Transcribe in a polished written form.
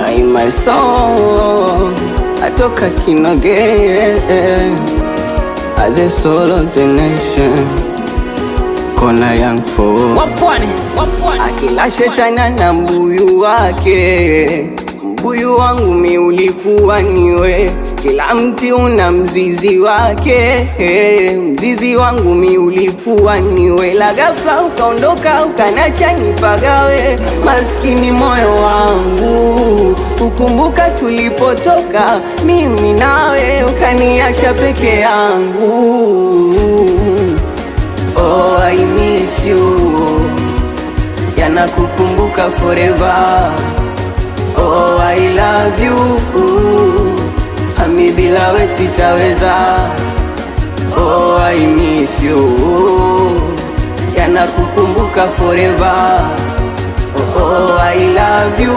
In my soul, atoka Kinoge as a solo nation. Kona young fool akila shetana na mbuyu wake. Mbuyu wangu mi ulikuwa niwe, kila mti una mzizi wake. Mzizi wangu mi ulikuwa niwe, la ghafla ukaondoka ukanacha nipagawe. Maskini moyo wangu kukumbuka tulipotoka mimi nawe, ukaniacha peke yangu. Oh, I miss you, yana kukumbuka forever. Oh, I love you, ami bila we sitaweza. Oh, I miss you, yana kukumbuka forever. Oh, I love you.